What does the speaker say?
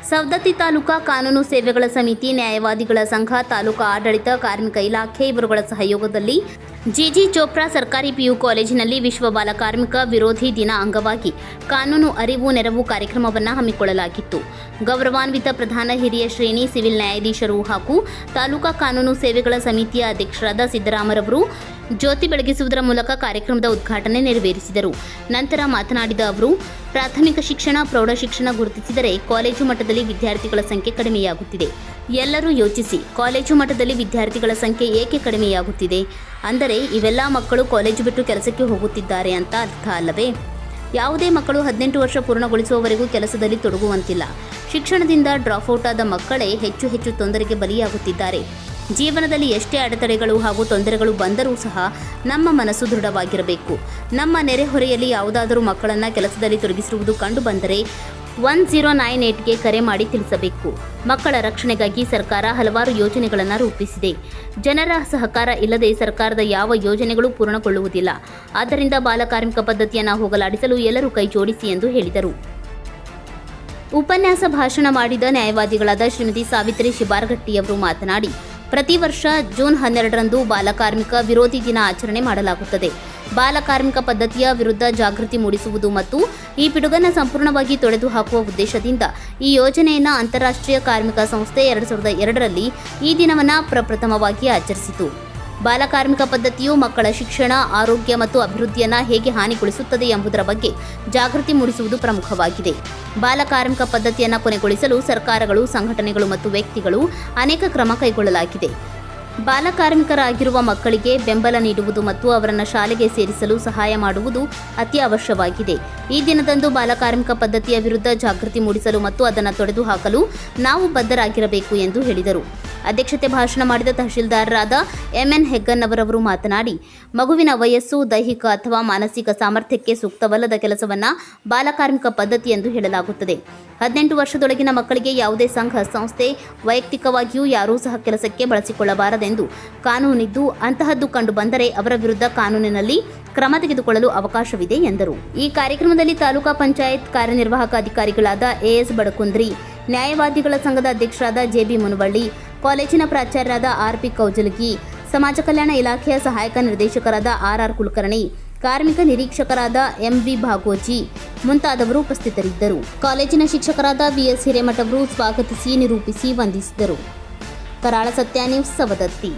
ಸವದತ್ತಿ ತಾಲೂಕಾ ಕಾನೂನು ಸೇವೆಗಳ ಸಮಿತಿ, ನ್ಯಾಯವಾದಿಗಳ ಸಂಘ, ತಾಲೂಕಾ ಆಡಳಿತ, ಕಾರ್ಮಿಕ ಇಲಾಖೆ ಇವರುಗಳ ಸಹಯೋಗದಲ್ಲಿ ಜಿಜಿ ಚೋಪ್ರಾ ಸರ್ಕಾರಿ ಪಿಯು ಕಾಲೇಜಿನಲ್ಲಿ ವಿಶ್ವ ಬಾಲ ಕಾರ್ಮಿಕ ವಿರೋಧಿ ದಿನ ಅಂಗವಾಗಿ ಕಾನೂನು ಅರಿವು ನೆರವು ಕಾರ್ಯಕ್ರಮವನ್ನು ಹಮ್ಮಿಕೊಳ್ಳಲಾಗಿತ್ತು. ಗೌರವಾನ್ವಿತ ಪ್ರಧಾನ ಹಿರಿಯ ಶ್ರೇಣಿ ಸಿವಿಲ್ ನ್ಯಾಯಾಧೀಶರು ಹಾಗೂ ತಾಲೂಕಾ ಕಾನೂನು ಸೇವೆಗಳ ಸಮಿತಿಯ ಅಧ್ಯಕ್ಷರಾದ ಸಿದ್ದರಾಮರವರು ಜ್ಯೋತಿ ಬೆಳಗಿಸುವುದರ ಮೂಲಕ ಕಾರ್ಯಕ್ರಮದ ಉದ್ಘಾಟನೆ ನೆರವೇರಿಸಿದರು. ನಂತರ ಮಾತನಾಡಿದ ಅವರು, ಪ್ರಾಥಮಿಕ ಶಿಕ್ಷಣ, ಪ್ರೌಢ ಶಿಕ್ಷಣ ಗುರುತಿಸಿದರೆ ಕಾಲೇಜು ಮಟ್ಟದಲ್ಲಿ ವಿದ್ಯಾರ್ಥಿಗಳ ಸಂಖ್ಯೆ ಕಡಿಮೆಯಾಗುತ್ತಿದೆ. ಎಲ್ಲರೂ ಯೋಚಿಸಿ, ಕಾಲೇಜು ಮಟ್ಟದಲ್ಲಿ ವಿದ್ಯಾರ್ಥಿಗಳ ಸಂಖ್ಯೆ ಏಕೆ ಕಡಿಮೆಯಾಗುತ್ತಿದೆ? ಅಂದರೆ ಇವೆಲ್ಲ ಮಕ್ಕಳು ಕಾಲೇಜು ಬಿಟ್ಟು ಕೆಲಸಕ್ಕೆ ಹೋಗುತ್ತಿದ್ದಾರೆ ಅಂತ ಅರ್ಥ ಅಲ್ಲವೇ? ಯಾವುದೇ ಮಕ್ಕಳು 18 ವರ್ಷ ಪೂರ್ಣಗೊಳಿಸುವವರೆಗೂ ಕೆಲಸದಲ್ಲಿ ತೊಡಗುವಂತಿಲ್ಲ. ಶಿಕ್ಷಣದಿಂದ ಡ್ರಾಪ್ಔಟ್ ಆದ ಮಕ್ಕಳೇ ಹೆಚ್ಚು ತೊಂದರೆಗೆ ಬಲಿಯಾಗುತ್ತಿದ್ದಾರೆ. ಜೀವನದಲ್ಲಿ ಎಷ್ಟೇ ಅಡೆತಡೆಗಳು ಹಾಗೂ ತೊಂದರೆಗಳು ಬಂದರೂ ಸಹ ನಮ್ಮ ಮನಸ್ಸು ದೃಢವಾಗಿರಬೇಕು. ನಮ್ಮ ನೆರೆಹೊರೆಯಲ್ಲಿ ಯಾವುದಾದರೂ ಮಕ್ಕಳನ್ನು ಕೆಲಸದಲ್ಲಿ ತೊಡಗಿಸಿರುವುದು ಕಂಡು ಬಂದರೆ 1098ಗೆ ಕರೆ ಮಾಡಿ ತಿಳಿಸಬೇಕು. ಮಕ್ಕಳ ರಕ್ಷಣೆಗಾಗಿ ಸರ್ಕಾರ ಹಲವಾರು ಯೋಜನೆಗಳನ್ನು ರೂಪಿಸಿದೆ. ಜನರ ಸಹಕಾರ ಇಲ್ಲದೆ ಸರ್ಕಾರದ ಯಾವ ಯೋಜನೆಗಳು ಪೂರ್ಣಗೊಳ್ಳುವುದಿಲ್ಲ. ಆದ್ದರಿಂದ ಬಾಲಕಾರ್ಮಿಕ ಪದ್ಧತಿಯನ್ನು ಹೋಗಲಾಡಿಸಲು ಎಲ್ಲರೂ ಕೈ ಜೋಡಿಸಿ ಎಂದು ಹೇಳಿದರು. ಉಪನ್ಯಾಸ ಭಾಷಣ ಮಾಡಿದ ನ್ಯಾಯವಾದಿಗಳಾದ ಶ್ರೀಮತಿ ಸಾವಿತ್ರಿ ಶಿಬಾರಗಟ್ಟಿಯವರು ಮಾತನಾಡಿ, ಪ್ರತಿ ವರ್ಷ ಜೂನ್ 12ರಂದು ಬಾಲಕಾರ್ಮಿಕ ವಿರೋಧಿ ದಿನ ಆಚರಣೆ ಮಾಡಲಾಗುತ್ತದೆ. ಬಾಲಕಾರ್ಮಿಕ ಪದ್ಧತಿಯ ವಿರುದ್ಧ ಜಾಗೃತಿ ಮೂಡಿಸುವುದು ಮತ್ತು ಈ ಪಿಡುಗನ್ನು ಸಂಪೂರ್ಣವಾಗಿ ತೊಡೆದು ಹಾಕುವ ಉದ್ದೇಶದಿಂದ ಈ ಯೋಜನೆಯನ್ನು ಅಂತಾರಾಷ್ಟ್ರೀಯ ಕಾರ್ಮಿಕ ಸಂಸ್ಥೆ 2002ರಲ್ಲಿ ಈ ದಿನವನ್ನು ಪ್ರಪ್ರಥಮವಾಗಿ ಆಚರಿಸಿತು. ಬಾಲಕಾರ್ಮಿಕ ಪದ್ಧತಿಯು ಮಕ್ಕಳ ಶಿಕ್ಷಣ, ಆರೋಗ್ಯ ಮತ್ತು ಅಭಿವೃದ್ಧಿಯನ್ನು ಹೇಗೆ ಹಾನಿಗೊಳಿಸುತ್ತದೆ ಎಂಬುದರ ಬಗ್ಗೆ ಜಾಗೃತಿ ಮೂಡಿಸುವುದು ಪ್ರಮುಖವಾಗಿದೆ. ಬಾಲಕಾರ್ಮಿಕ ಪದ್ಧತಿಯನ್ನು ಕೊನೆಗೊಳಿಸಲು ಸರ್ಕಾರಗಳು, ಸಂಘಟನೆಗಳು ಮತ್ತು ವ್ಯಕ್ತಿಗಳು ಅನೇಕ ಕ್ರಮ ಕೈಗೊಳ್ಳಲಾಗಿದೆ. ಬಾಲಕಾರ್ಮಿಕರಾಗಿರುವ ಮಕ್ಕಳಿಗೆ ಬೆಂಬಲ ನೀಡುವುದು ಮತ್ತು ಅವರನ್ನು ಶಾಲೆಗೆ ಸೇರಿಸಲು ಸಹಾಯ ಮಾಡುವುದು ಅತಿ ಅವಶ್ಯವಾಗಿದೆ. ಈ ದಿನದಂದು ಬಾಲಕಾರ್ಮಿಕ ಪದ್ಧತಿಯ ವಿರುದ್ಧ ಜಾಗೃತಿ ಮೂಡಿಸಲು ಮತ್ತು ಅದನ್ನು ತೊಡೆದು ಹಾಕಲು ನಾವು ಬದ್ಧರಾಗಿರಬೇಕು ಎಂದು ಹೇಳಿದರು. ಅಧ್ಯಕ್ಷತೆ ಭಾಷಣ ಮಾಡಿದ ತಹಶೀಲ್ದಾರರಾದ MN ಹೆಗ್ಗನ್ ಅವರವರು ಮಾತನಾಡಿ, ಮಗುವಿನ ವಯಸ್ಸು, ದೈಹಿಕ ಅಥವಾ ಮಾನಸಿಕ ಸಾಮರ್ಥ್ಯಕ್ಕೆ ಸೂಕ್ತವಲ್ಲದ ಕೆಲಸವನ್ನು ಬಾಲಕಾರ್ಮಿಕ ಪದ್ಧತಿ ಎಂದು ಹೇಳಲಾಗುತ್ತದೆ. 18 ವರ್ಷದೊಳಗಿನ ಮಕ್ಕಳಿಗೆ ಯಾವುದೇ ಸಂಘ, ಸಂಸ್ಥೆ, ವೈಯಕ್ತಿಕವಾಗಿಯೂ ಯಾರೂ ಸಹ ಕೆಲಸಕ್ಕೆ ಬಳಸಿಕೊಳ್ಳಬಾರದೆಂದು ಕಾನೂನಿದ್ದು, ಅಂತಹದ್ದು ಕಂಡು ಬಂದರೆ ಅವರ ವಿರುದ್ಧ ಕಾನೂನಿನಲ್ಲಿ ಕ್ರಮ ತೆಗೆದುಕೊಳ್ಳಲು ಅವಕಾಶವಿದೆ ಎಂದರು. ಈ ಕಾರ್ಯಕ್ರಮದಲ್ಲಿ ತಾಲೂಕಾ ಪಂಚಾಯತ್ ಕಾರ್ಯನಿರ್ವಾಹಕ ಅಧಿಕಾರಿಗಳಾದ AS ಬಡಕುಂದ್ರಿ, ನ್ಯಾಯವಾದಿಗಳ ಸಂಘದ ಅಧ್ಯಕ್ಷರಾದ JB ಮುನವಳ್ಳಿ, ಕಾಲೇಜಿನ ಪ್ರಾಚಾರ್ಯರಾದ RP ಕೌಜಲಗಿ, ಸಮಾಜ ಕಲ್ಯಾಣ ಇಲಾಖೆಯ ಸಹಾಯಕ ನಿರ್ದೇಶಕರಾದ RR ಕುಲಕರ್ಣಿ, ಕಾರ್ಮಿಕ ನಿರೀಕ್ಷಕರಾದ MV ಭಾಗೋಜಿ ಮುಂತಾದವರು ಉಪಸ್ಥಿತರಿದ್ದರು. ಕಾಲೇಜಿನ ಶಿಕ್ಷಕರಾದ VS ಹಿರೇಮಠ ಅವರು ಸ್ವಾಗತಿಸಿ, ನಿರೂಪಿಸಿ ವಂದಿಸಿದರು. ಕರಾಳ ಸತ್ಯ ನ್ಯೂಸ್, ಸವದತ್ತಿ.